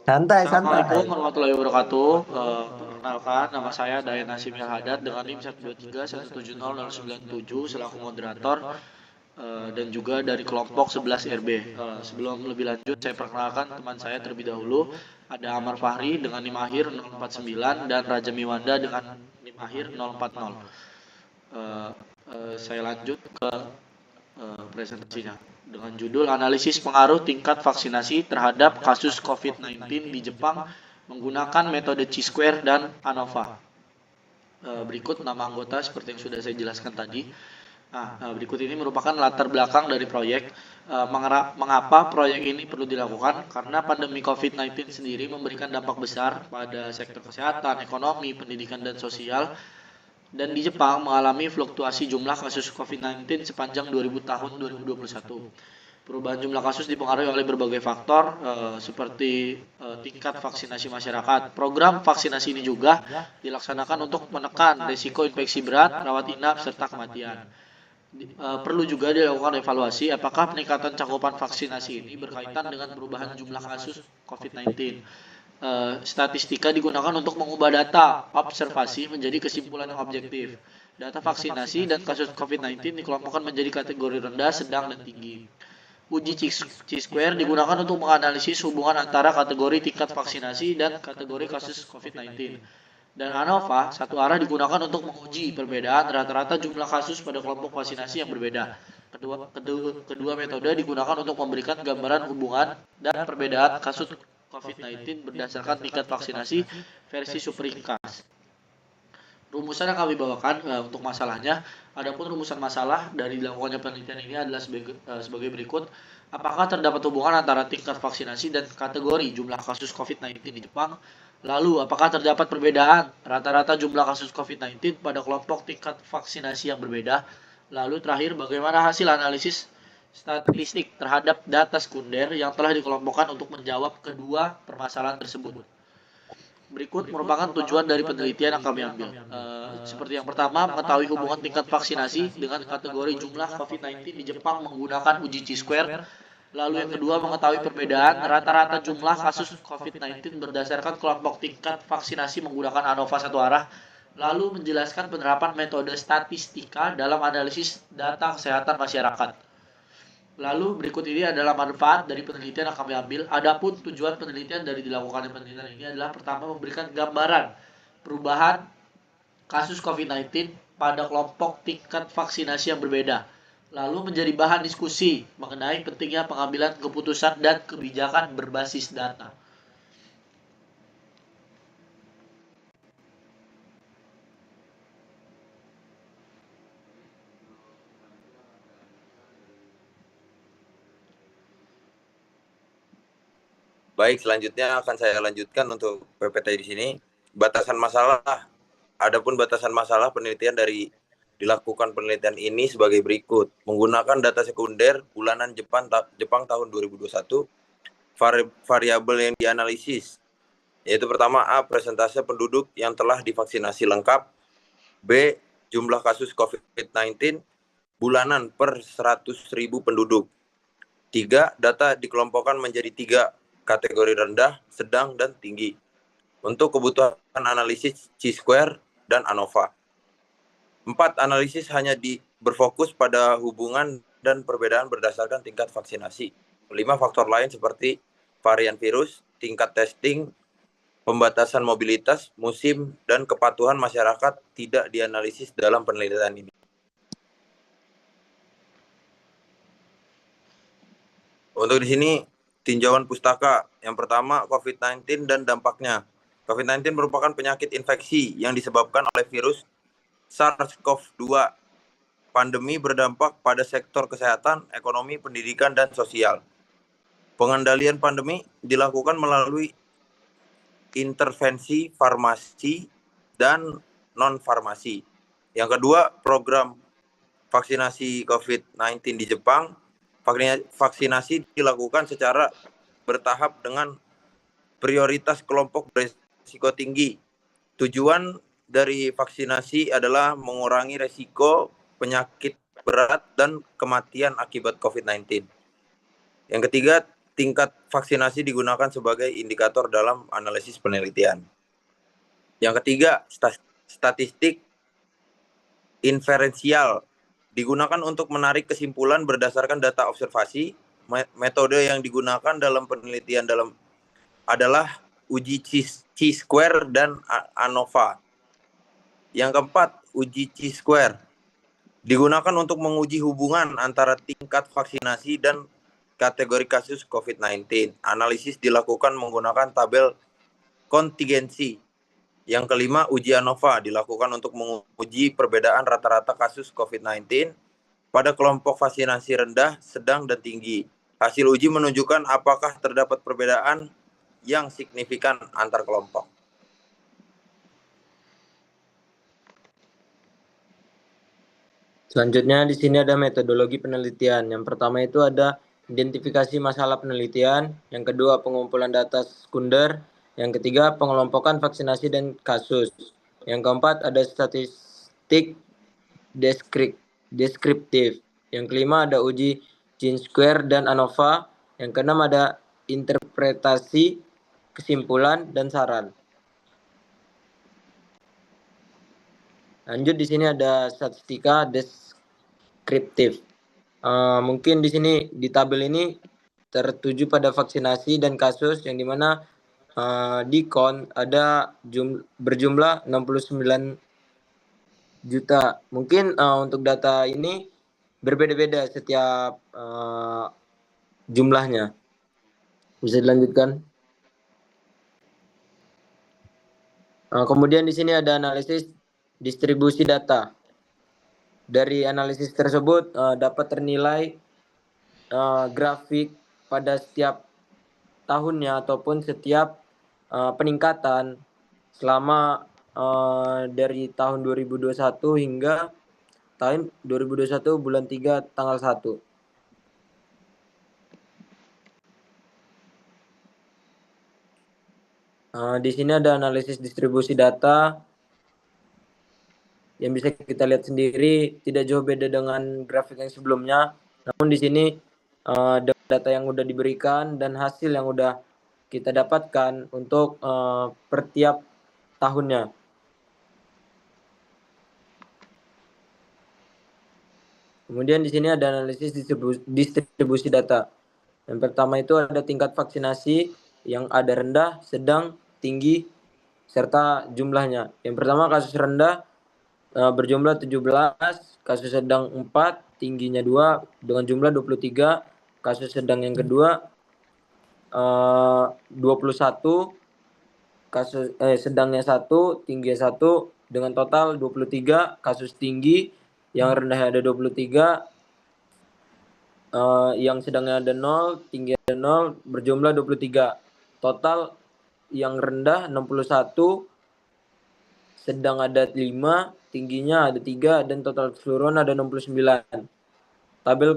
Santai, Assalamualaikum santai. warahmatullahi wabarakatuh. Perkenalkan, nama saya Dayan Nasim Hadad dengan NIM 123170097 selaku moderator dan juga dari kelompok 11 RB. Sebelum lebih lanjut, saya perkenalkan teman saya terlebih dahulu. Ada Amar Fahri dengan NIM akhir 049 dan Raja Miwanda dengan NIM akhir 040. Saya lanjut ke presentasinya dengan judul analisis pengaruh tingkat vaksinasi terhadap kasus COVID-19 di Jepang menggunakan metode Chi-square dan ANOVA. Berikut nama anggota seperti yang sudah saya jelaskan tadi. Berikut ini merupakan latar belakang dari proyek. Mengapa proyek ini perlu dilakukan? Karena pandemi COVID-19 sendiri memberikan dampak besar pada sektor kesehatan, ekonomi, pendidikan, dan sosial, dan di Jepang mengalami fluktuasi jumlah kasus COVID-19 sepanjang 2021. Perubahan jumlah kasus dipengaruhi oleh berbagai faktor seperti tingkat vaksinasi masyarakat. Program vaksinasi ini juga dilaksanakan untuk menekan risiko infeksi berat, rawat inap, serta kematian. Perlu juga dilakukan evaluasi apakah peningkatan cakupan vaksinasi ini berkaitan dengan perubahan jumlah kasus COVID-19. Statistika digunakan untuk mengubah data observasi menjadi kesimpulan yang objektif. Data vaksinasi dan kasus COVID-19 dikelompokkan menjadi kategori rendah, sedang, dan tinggi. Uji Chi-square digunakan untuk menganalisis hubungan antara kategori tingkat vaksinasi dan kategori kasus COVID-19. Dan ANOVA satu arah digunakan untuk menguji perbedaan rata-rata jumlah kasus pada kelompok vaksinasi yang berbeda. Kedua metode digunakan untuk memberikan gambaran hubungan dan perbedaan kasus COVID-19 berdasarkan tingkat vaksinasi versi superringkas. Rumusan yang kami bawakan untuk masalahnya, adapun rumusan masalah dari dilakukannya penelitian ini adalah sebagai berikut. Apakah terdapat hubungan antara tingkat vaksinasi dan kategori jumlah kasus COVID-19 di Jepang? Lalu, apakah terdapat perbedaan rata-rata jumlah kasus COVID-19 pada kelompok tingkat vaksinasi yang berbeda? Lalu terakhir, bagaimana hasil analisis statistik terhadap data sekunder yang telah dikelompokkan untuk menjawab kedua permasalahan tersebut? Berikut merupakan tujuan dari penelitian yang kami ambil. Seperti yang pertama, mengetahui hubungan tingkat vaksinasi dengan kategori jumlah COVID-19 di Jepang menggunakan uji Chi-square. Lalu yang kedua, mengetahui perbedaan rata-rata jumlah kasus COVID-19 berdasarkan kelompok tingkat vaksinasi menggunakan ANOVA satu arah. Lalu menjelaskan penerapan metode statistika dalam analisis data kesehatan masyarakat. Lalu berikut ini adalah manfaat dari penelitian yang kami ambil. Adapun tujuan penelitian dari dilakukannya penelitian ini adalah pertama memberikan gambaran perubahan kasus COVID-19 pada kelompok tingkat vaksinasi yang berbeda. Lalu menjadi bahan diskusi mengenai pentingnya pengambilan keputusan dan kebijakan berbasis data. Baik, selanjutnya akan saya lanjutkan untuk PPT di sini. Batasan masalah. Adapun batasan masalah penelitian dilakukan penelitian ini sebagai berikut. Menggunakan data sekunder bulanan Jepang tahun 2021, variabel yang dianalisis yaitu pertama A, persentase penduduk yang telah divaksinasi lengkap, B, jumlah kasus COVID-19 bulanan per 100.000 penduduk. 3, data dikelompokkan menjadi 3 kategori rendah, sedang, dan tinggi untuk kebutuhan analisis Chi-square dan ANOVA. 4, analisis hanya berfokus pada hubungan dan perbedaan berdasarkan tingkat vaksinasi. 5, faktor lain seperti varian virus, tingkat testing, pembatasan mobilitas, musim, dan kepatuhan masyarakat tidak dianalisis dalam penelitian ini. Untuk di sini tinjauan pustaka. Yang pertama, COVID-19 dan dampaknya. COVID-19 merupakan penyakit infeksi yang disebabkan oleh virus SARS-CoV-2. Pandemi berdampak pada sektor kesehatan, ekonomi, pendidikan, dan sosial. Pengendalian pandemi dilakukan melalui intervensi farmasi dan non-farmasi. Yang kedua, program vaksinasi COVID-19 di Jepang. Vaksinasi dilakukan secara bertahap dengan prioritas kelompok berisiko tinggi. Tujuan dari vaksinasi adalah mengurangi risiko penyakit berat dan kematian akibat COVID-19. Yang ketiga, tingkat vaksinasi digunakan sebagai indikator dalam analisis penelitian. Yang ketiga, statistik inferensial digunakan untuk menarik kesimpulan berdasarkan data observasi. Metode yang digunakan dalam penelitian adalah uji chi-square dan ANOVA. Yang keempat, uji chi-square digunakan untuk menguji hubungan antara tingkat vaksinasi dan kategori kasus COVID-19. Analisis dilakukan menggunakan tabel kontingensi. Yang kelima, uji ANOVA dilakukan untuk menguji perbedaan rata-rata kasus COVID-19 pada kelompok vaksinasi rendah, sedang, dan tinggi. Hasil uji menunjukkan apakah terdapat perbedaan yang signifikan antar kelompok. Selanjutnya di sini ada metodologi penelitian. Yang pertama itu ada identifikasi masalah penelitian, yang kedua pengumpulan data sekunder, yang ketiga pengelompokan vaksinasi dan kasus. Yang keempat ada statistik deskriptif. Yang kelima ada uji chi-square dan ANOVA. Yang keenam ada interpretasi, kesimpulan, dan saran. Lanjut di sini ada statistika deskriptif. Mungkin di sini di tabel ini tertuju pada vaksinasi dan kasus yang dimana di KON ada berjumlah 69 juta. Mungkin untuk data ini berbeda-beda setiap jumlahnya. Bisa dilanjutkan. Kemudian di sini ada analisis distribusi data. Dari analisis tersebut dapat ternilai grafik pada setiap tahunnya ataupun setiap peningkatan selama dari tahun 2021 hingga tahun 2021 bulan 3 tanggal 1. Di sini ada analisis distribusi data yang bisa kita lihat sendiri, tidak jauh beda dengan grafik yang sebelumnya. Namun di sini data yang sudah diberikan dan hasil yang sudah kita dapatkan untuk per tiap tahunnya. Kemudian di sini ada analisis distribusi data. Yang pertama itu ada tingkat vaksinasi yang ada rendah, sedang, tinggi, serta jumlahnya. Yang pertama kasus rendah berjumlah 17, kasus sedang 4, tingginya 2 dengan jumlah 23, kasus sedang yang kedua 21, kasus sedangnya 1, tingginya 1 dengan total 23, kasus tinggi yang rendahnya ada 23, yang sedangnya ada 0, tinggi ada 0, berjumlah 23. Total yang rendah 61, sedang ada 5, tingginya ada 3, dan total keseluruhan ada 69. Tabel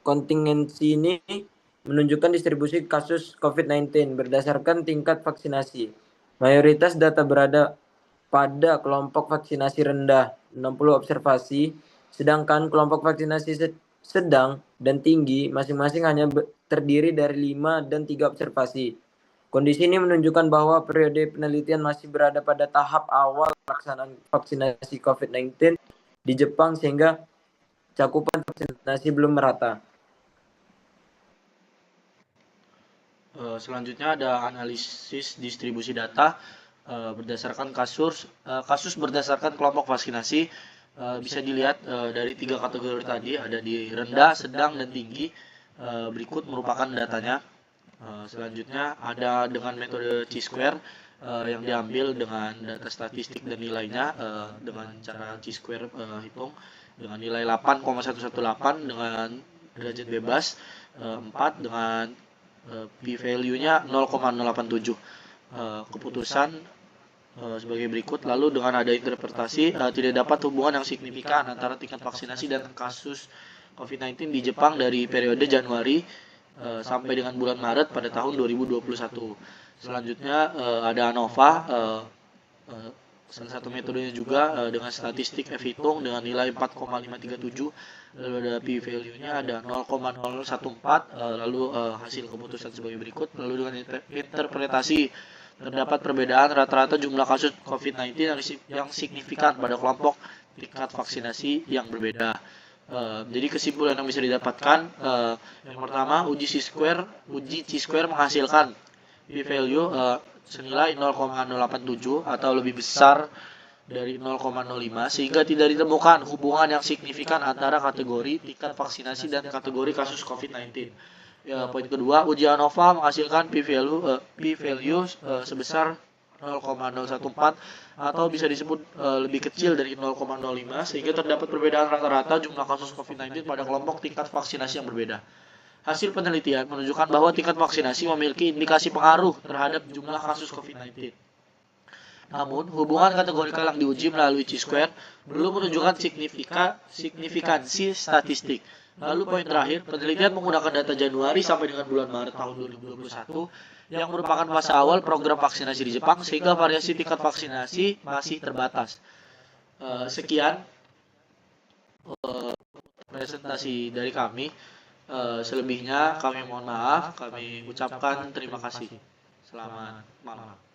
kontingensi ini menunjukkan distribusi kasus COVID-19 berdasarkan tingkat vaksinasi. Mayoritas data berada pada kelompok vaksinasi rendah 60 observasi, sedangkan kelompok vaksinasi sedang dan tinggi masing-masing hanya terdiri dari 5 dan 3 observasi. Kondisi ini menunjukkan bahwa periode penelitian masih berada pada tahap awal pelaksanaan vaksinasi COVID-19 di Jepang sehingga cakupan vaksinasi belum merata. Selanjutnya ada analisis distribusi data berdasarkan kasus berdasarkan kelompok vaksinasi. Bisa dilihat dari 3 kategori tadi, ada di rendah, sedang, dan tinggi. Berikut merupakan datanya. Selanjutnya ada dengan metode chi-square yang diambil dengan data statistik dan nilainya dengan cara chi-square hitung dengan nilai 8,118 dengan derajat bebas, 4 dengan p-value-nya 0,087. Keputusan sebagai berikut. Lalu dengan ada interpretasi tidak dapat hubungan yang signifikan antara tingkat vaksinasi dan kasus COVID-19 di Jepang dari periode Januari sampai dengan bulan Maret pada tahun 2021. Selanjutnya ada ANOVA salah satu metodenya juga dengan statistik F hitung dengan nilai 4,537, lalu ada p value-nya ada 0,014, lalu hasil keputusan sebagai berikut. Lalu dengan interpretasi, terdapat perbedaan rata-rata jumlah kasus COVID-19 yang signifikan pada kelompok tingkat vaksinasi yang berbeda. Jadi kesimpulan yang bisa didapatkan, yang pertama, uji chi-square menghasilkan p-value senilai 0,087 atau lebih besar dari 0,05, sehingga tidak ditemukan hubungan yang signifikan antara kategori tingkat vaksinasi dan kategori kasus COVID-19. Poin kedua, uji ANOVA menghasilkan p-value sebesar 0,014 atau bisa disebut lebih kecil dari 0,05, sehingga terdapat perbedaan rata-rata jumlah kasus COVID-19 pada kelompok tingkat vaksinasi yang berbeda. Hasil penelitian menunjukkan bahwa tingkat vaksinasi memiliki indikasi pengaruh terhadap jumlah kasus COVID-19. Namun, hubungan kategorikal yang diuji melalui chi-square belum menunjukkan signifikansi statistik. Lalu poin terakhir, penelitian menggunakan data Januari sampai dengan bulan Maret tahun 2021 yang merupakan fase awal program vaksinasi di Jepang, sehingga variasi tingkat vaksinasi masih terbatas. Sekian presentasi dari kami. Selebihnya kami mohon maaf, kami ucapkan terima kasih. Selamat malam.